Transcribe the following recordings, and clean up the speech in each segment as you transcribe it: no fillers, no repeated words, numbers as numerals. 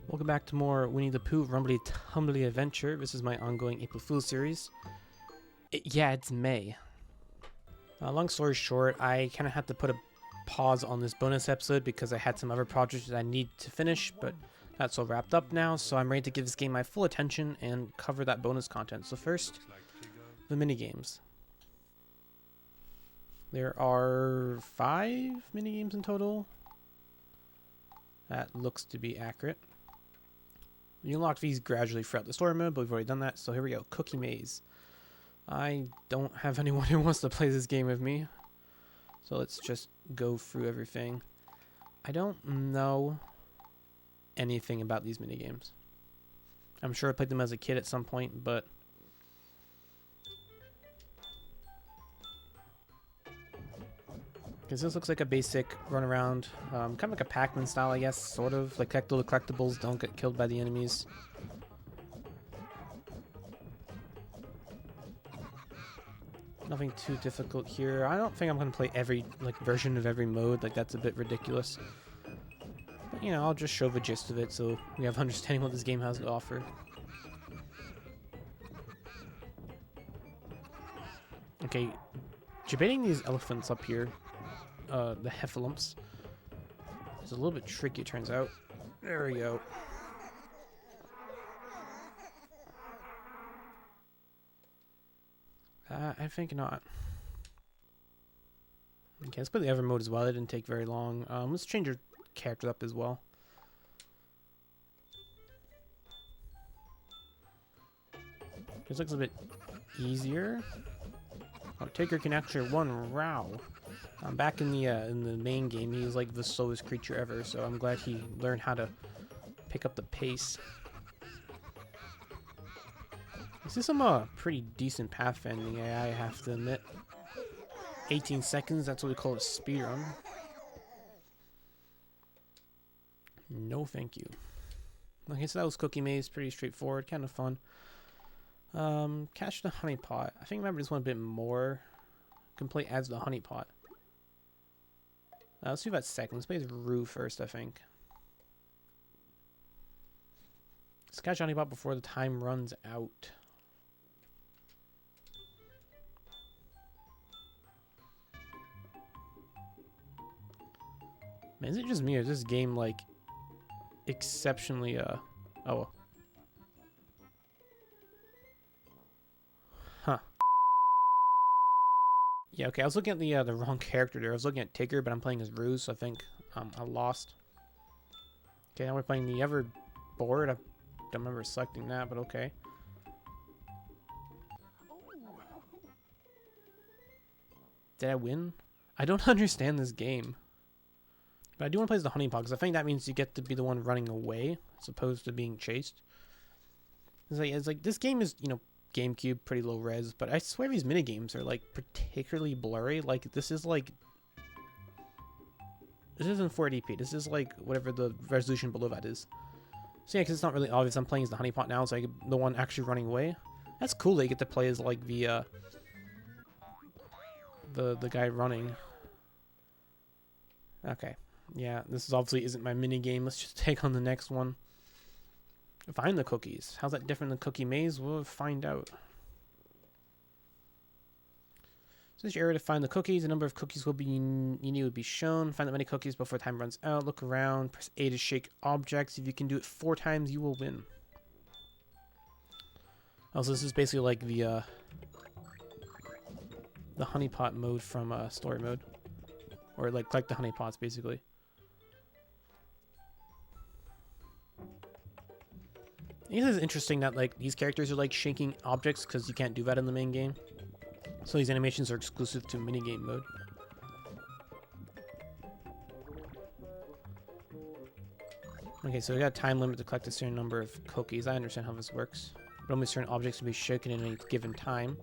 Welcome back to more Winnie the Pooh Rumbly Tumbly Adventure. This is my ongoing April Fool's series. Yeah, it's May. Long story short, I kind of had to put a pause on this bonus episode because I had some other projects that I need to finish, but that's all wrapped up now, so I'm ready to give this game my full attention and cover that bonus content. So first, the minigames. There are 5 minigames in total. That looks to be accurate. You unlock these gradually throughout the story mode, but we've already done that, so here we go. Cookie Maze. I don't have anyone who wants to play this game with me, so let's just go through everything. I don't know anything about these minigames. I'm sure I played them as a kid at some point, but because this looks like a basic run around, kind of like a Pac-Man style, I guess, sort of. Like collect all the collectibles, don't get killed by the enemies. Nothing too difficult here. I don't think I'm going to play every version of every mode, like that's a bit ridiculous. But, you know, I'll just show the gist of it so we have understanding what this game has to offer. Okay, debating these elephants up here, the heffalumps, is a little bit tricky, it turns out. There we go. I think not. Okay, let's put the other mode as well. It didn't take very long. Let's change your character up as well. This looks a bit easier. Oh, Tigger can actually one row. Back in the main game, he was like the slowest creature ever, so I'm glad he learned how to pick up the pace. This is some pretty decent pathfinding AI, I have to admit. 18 seconds, that's what we call a speedrun. No thank you. Okay, so that was Cookie Maze, pretty straightforward, kind of fun. Catch the honey pot. I think I remember this one a bit more. Complete adds the honey pot. Let's do that second. Let's play as Rue first, I think. Let's catch honey pot before the time runs out. Man, is it just me or is this game like exceptionally oh. Huh. Yeah, okay, I was looking at the wrong character there. I was looking at Tigger, but I'm playing as Ruse, so I think I lost. Okay, now we're playing the other board. I don't remember selecting that, but okay. Did I win? I don't understand this game. But I do want to play as the honey pot, because I think that means you get to be the one running away, as opposed to being chased. It's like this game is, you know, GameCube, pretty low res, but I swear these minigames are like particularly blurry. Like this isn't 480p. This is like whatever the resolution below that is. So yeah, because it's not really obvious I'm playing as the honey pot now, so I'm the one actually running away. That's cool that you get to play as like the guy running. Okay. Yeah, this obviously isn't my mini game. Let's just take on the next one. Find the cookies. How's that different than Cookie Maze? We'll find out. So this your area to find the cookies. The number of cookies will be shown. Find that many cookies before time runs out. Look around. Press A to shake objects. If you can do it 4 times, you will win. Also, this is basically like the honeypot mode from story mode, or like collect the honeypots basically. It is interesting that like these characters are like shaking objects because you can't do that in the main game. So these animations are exclusive to minigame mode. Okay, so we got a time limit to collect a certain number of cookies. I understand how this works. But only certain objects will be shaken in any given time.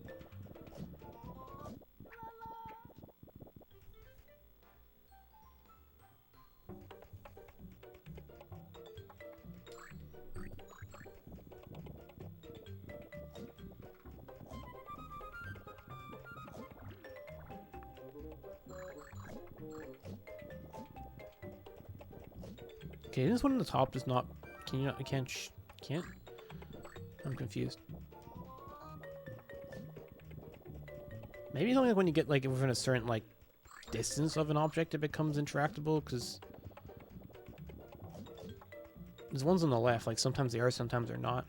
Okay, this one on the top does not Can you not? You can't. Can't? I'm confused. Maybe it's only like when you get like within a certain like distance of an object it becomes interactable, because there's ones on the left, like sometimes they are, sometimes they're not.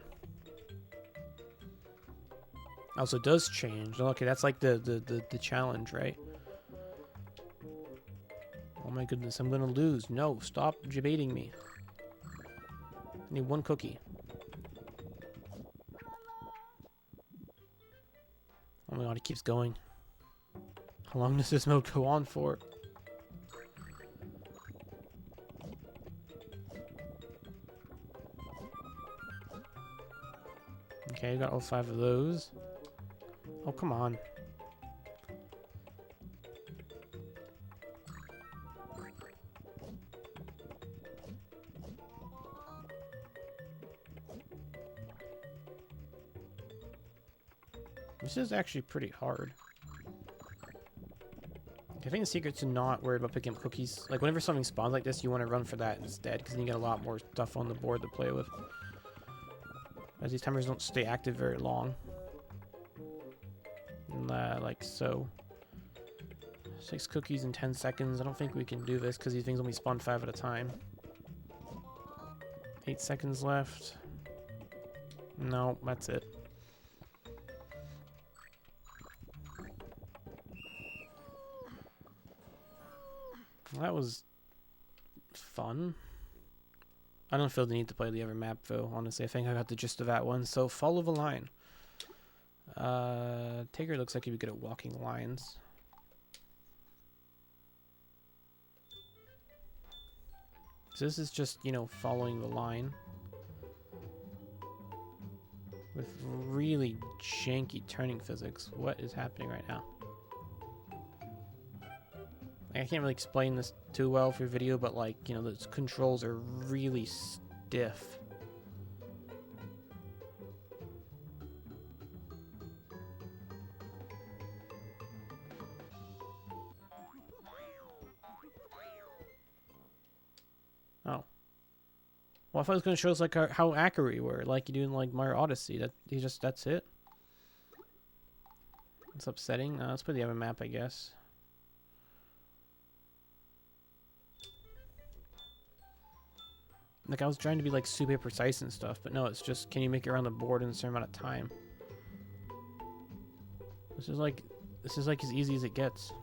Also, it does change. Okay, that's like the challenge, right? Oh my goodness, I'm gonna lose. No, stop debating me. I need one cookie. Oh my god, it keeps going. How long does this mode go on for? Okay, got all 5 of those. Oh, come on. This is actually pretty hard. I think the secret's to not worry about picking up cookies. Like, whenever something spawns like this, you want to run for that instead, because then you get a lot more stuff on the board to play with. As these timers don't stay active very long. Like so. 6 cookies in 10 seconds. I don't think we can do this, because these things only spawn 5 at a time. 8 seconds left. No, that's it. Well, that was fun. I don't feel the need to play the other map, though, honestly. I think I got the gist of that one. So, follow the line. Tigger looks like he'd be good at walking lines. So this is just, you know, following the line. With really janky turning physics. What is happening right now? I can't really explain this too well for video, but like, you know, the controls are really stiff. Oh. Well, I thought it was going to show us like how accurate we were, like you do in like Mario Odyssey. That's it. It's upsetting. Let's put the other map, I guess. Like, I was trying to be like super precise and stuff, but no, it's just, can you make it around the board in a certain amount of time? This is like as easy as it gets.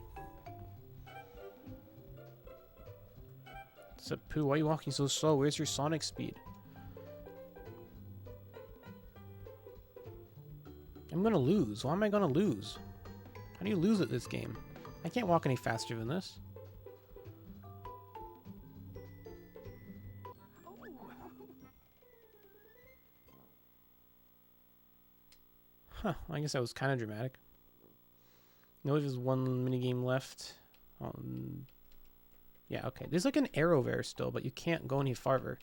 Except, Pooh, why are you walking so slow? Where's your Sonic speed? I'm gonna lose. Why am I gonna lose? How do you lose at this game? I can't walk any faster than this. Huh, I guess that was kind of dramatic. No, there's one minigame left. Yeah, okay. There's like an arrow there still, but you can't go any farther.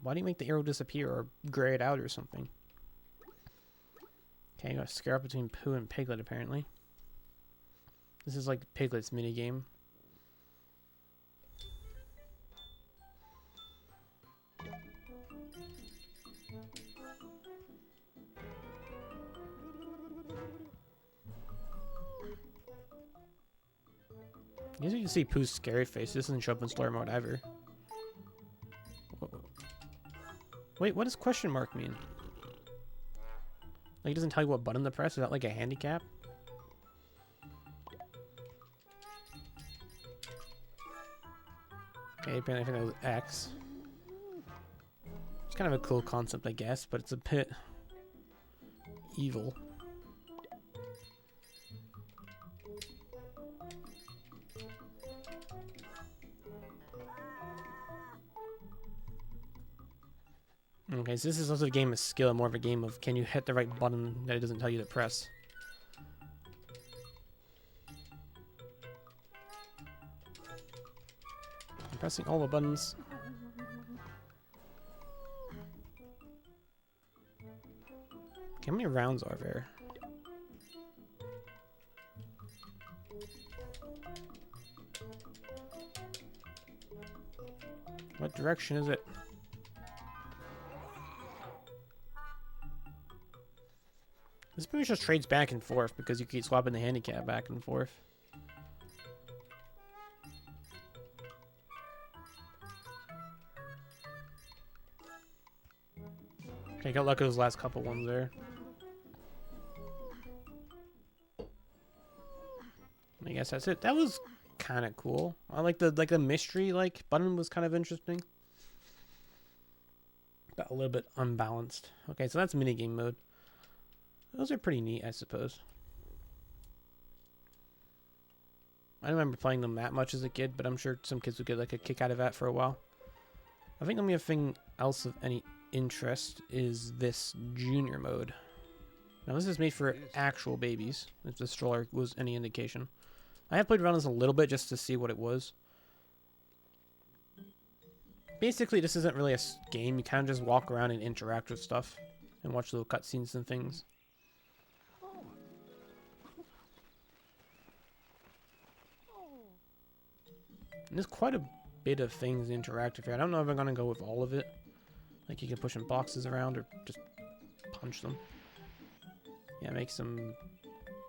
Why do you make the arrow disappear or gray it out or something? Okay, you gotta scare up between Pooh and Piglet, apparently. This is like Piglet's minigame. I guess you can see Pooh's scary face. This doesn't show up in story mode either. Wait, what does question mark mean? Like, it doesn't tell you what button to press? Is that like a handicap? Okay, apparently I think that was X. It's kind of a cool concept, I guess, but it's a bit evil. Okay, so this is also a game of skill, more of a game of can you hit the right button that it doesn't tell you to press. I'm pressing all the buttons. Okay, how many rounds are there? What direction is it? This pretty much just trades back and forth because you keep swapping the handicap back and forth. Okay, got lucky those last couple ones there. I guess that's it. That was kind of cool. I like the mystery button was kind of interesting, but a little bit unbalanced. Okay, so that's minigame mode. Those are pretty neat, I suppose. I don't remember playing them that much as a kid, but I'm sure some kids would get like a kick out of that for a while. I think the only thing else of any interest is this junior mode. Now this is made for actual babies, if the stroller was any indication. I have played around this a little bit just to see what it was. Basically, this isn't really a game. You kind of just walk around and interact with stuff and watch little cutscenes and things. And there's quite a bit of things interactive here. I don't know if I'm going to go with all of it. Like you can push some boxes around or just punch them. Yeah, make some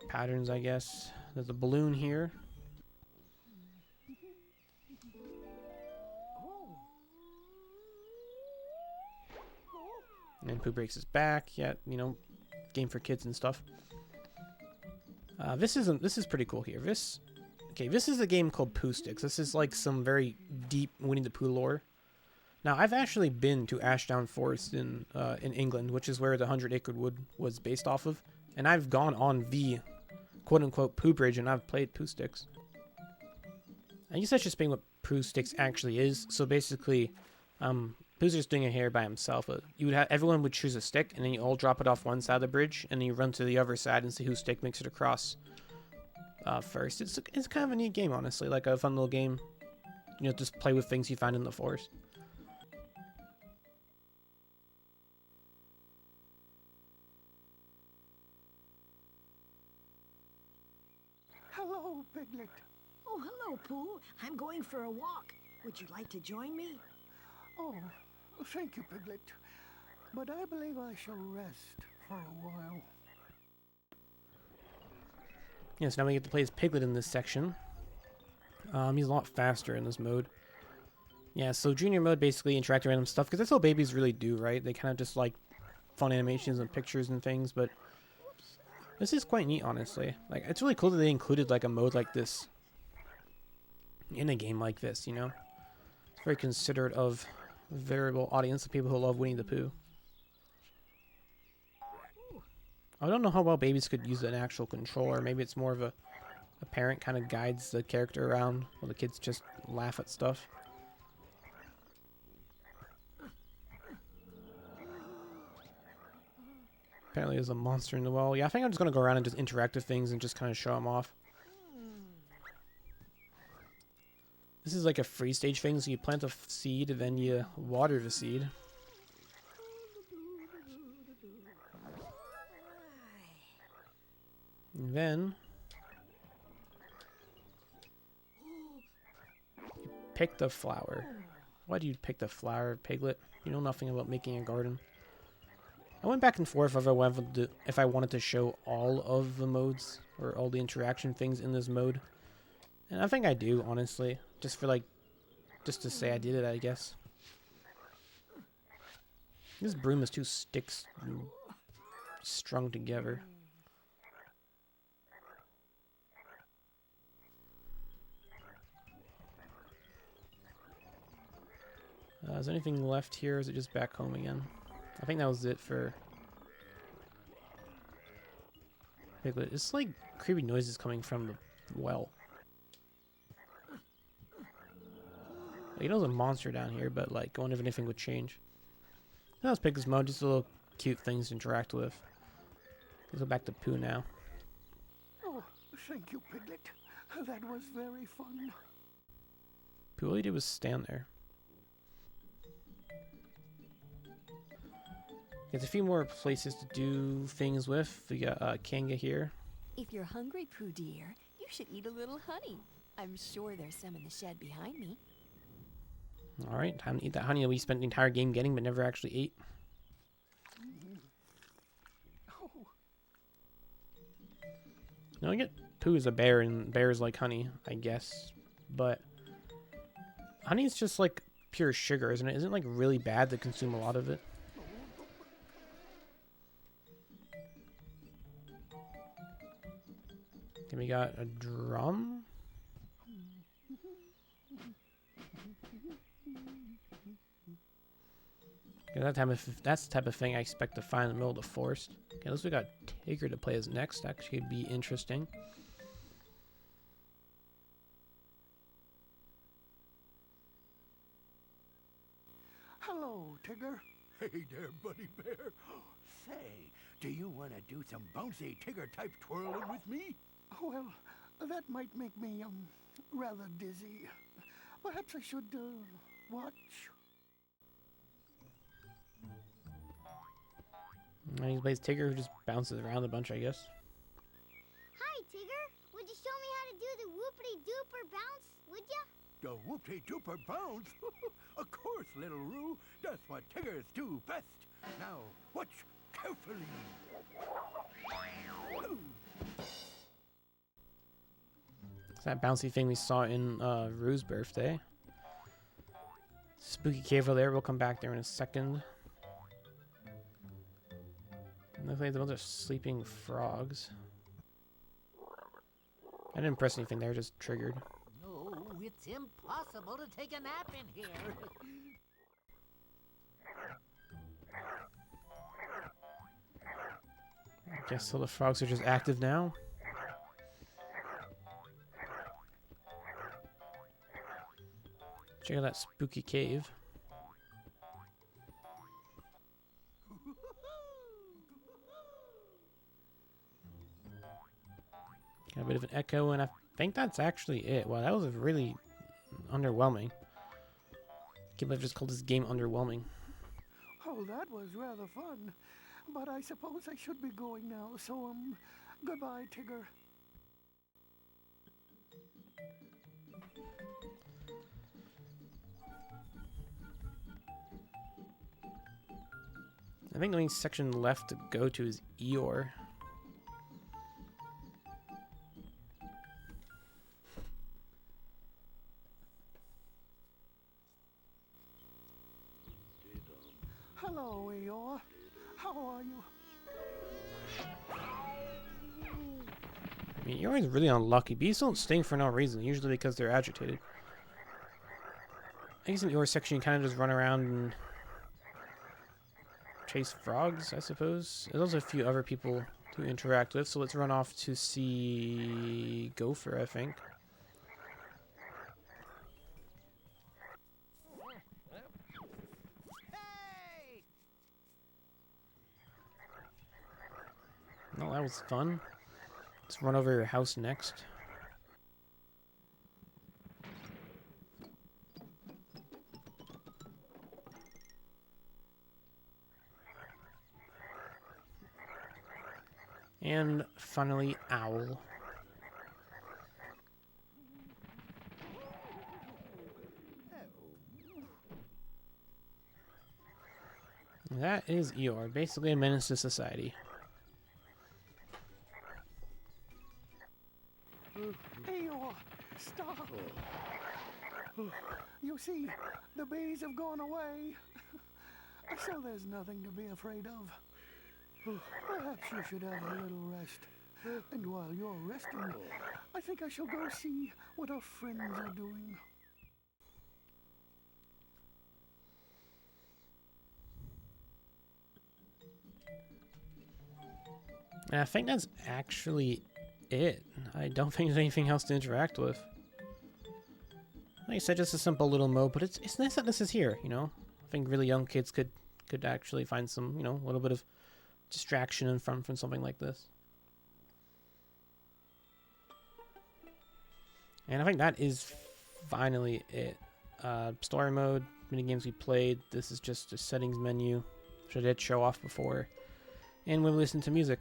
patterns, I guess. There's a balloon here. And then Pooh breaks his back. Yeah, you know, game for kids and stuff. This is pretty cool here. This is a game called Pooh Sticks. This is like some very deep Winnie the Pooh lore. Now, I've actually been to Ashdown Forest in England, which is where the 100 Acre Wood was based off of. And I've gone on the quote-unquote Pooh Bridge, and I've played Pooh Sticks. I guess I should explain what Pooh Sticks actually is. So basically, Pooh's just doing it here by himself. Everyone would choose a stick, and then you all drop it off one side of the bridge, and then you run to the other side and see whose stick makes it across first. It's kind of a neat game, honestly. Like a fun little game. You know, just play with things you find in the forest. Hello, Piglet. Oh, hello, Pooh. I'm going for a walk. Would you like to join me? Oh, thank you, Piglet. But I believe I shall rest for a while. Yeah, so now we get to play as Piglet in this section. He's a lot faster in this mode. Yeah, so junior mode basically interact with random stuff, because that's how babies really do, right? They kind of just like fun animations and pictures and things, but this is quite neat, honestly. Like, it's really cool that they included like a mode like this in a game like this, you know? It's very considerate of a variable audience of people who love Winnie the Pooh. I don't know how well babies could use an actual controller. Maybe it's more of a parent kind of guides the character around while the kids just laugh at stuff. Apparently there's a monster in the well. Yeah, I think I'm just going to go around and just interact with things and just kind of show them off. This is like a free stage thing, so you plant a seed and then you water the seed. And then you pick the flower. Why do you pick the flower, Piglet? You know nothing about making a garden. I went back and forth if I wanted to show all of the modes or all the interaction things in this mode. And I think I do, honestly. Just to say I did it, I guess. This broom is two sticks strung together. Is there anything left here, or is it just back home again? I think that was it for Piglet. It's like creepy noises coming from the well. Like, you know there's a monster down here, but like, I wonder if anything would change. That was Piglet's mode, just little cute things to interact with. Let's go back to Pooh now. Oh, thank you, Piglet. That was very fun. Pooh, all you did was stand there. There's a few more places to do things with. We got Kanga here. If you're hungry, Pooh dear, you should eat a little honey. I'm sure there's some in the shed behind me. Alright, time to eat that honey that we spent the entire game getting but never actually ate. No, I get Pooh is a bear and bears like honey, I guess. But honey is just like pure sugar, isn't it? Isn't it like really bad to consume a lot of it? Then we got a drum. Yeah, that's the type of thing I expect to find in the middle of the forest. Okay, looks like we got Tigger to play as next. That could be interesting. Hello, Tigger. Hey there, Buddy Bear. Say, do you want to do some bouncy Tigger-type twirling with me? Well, that might make me, rather dizzy. Perhaps I should, watch. And he plays Tigger, who just bounces around a bunch, I guess. Hi, Tigger. Would you show me how to do the whoopity-dooper bounce, would ya? The whoopty-dooper bounce? Of course, little Roo. That's what Tiggers do best. Now, watch carefully. It's that bouncy thing we saw in Rue's birthday. Spooky cave over there. We'll come back there in a second. Looks like those are sleeping frogs. I didn't press anything there, just triggered. No, it's impossible to take a nap in here. I guess so the frogs are just active now. Check out that spooky cave. Got a bit of an echo, and I think that's actually it. Wow, that was really underwhelming. Can't believe I just called this game underwhelming. Oh, that was rather fun. But I suppose I should be going now, so, goodbye, Tigger. I think the only section left to go to is Eeyore. Hello, Eeyore. How are you? I mean, Eeyore's really unlucky. Bees don't sting for no reason, usually because they're agitated. I guess in the Eeyore section you kind of just run around and chase frogs, I suppose. There's also a few other people to interact with, so let's run off to see Gopher, I think. Hey! Oh, that was fun. Let's run over your house next. And finally, Owl. That is Eeyore, basically a menace to society. Eeyore, stop. You see, the bees have gone away. So there's nothing to be afraid of. Perhaps you should have a little rest. And while you're resting, I think I shall go see what our friends are doing. And I think that's actually it. I don't think there's anything else to interact with. Like I said, just a simple little mode, but it's nice that this is here, you know? I think really young kids could actually find some, you know, a little bit of distraction and fun from something like this. And I think that is finally it. Story mode, minigames we played. This is just a settings menu, which I did show off before. And we'll listen to music.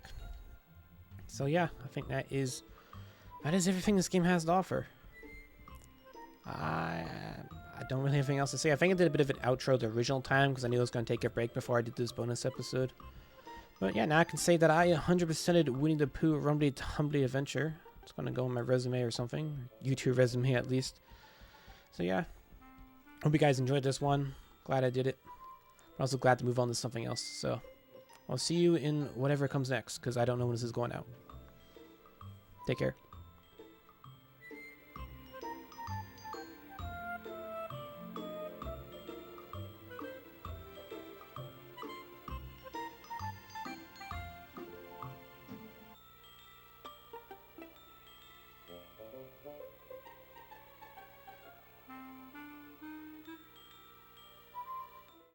So yeah, I think that is everything this game has to offer. I I don't really have anything else to say. I think I did a bit of an outro the original time because I knew I was going to take a break before I did this bonus episode. But yeah, now I can say that I 100%ed Winnie the Pooh Rumbly Tumbly Adventure. It's going to go on my resume or something. YouTube resume at least. So yeah. Hope you guys enjoyed this one. Glad I did it. I'm also glad to move on to something else. So I'll see you in whatever comes next because I don't know when this is going out. Take care.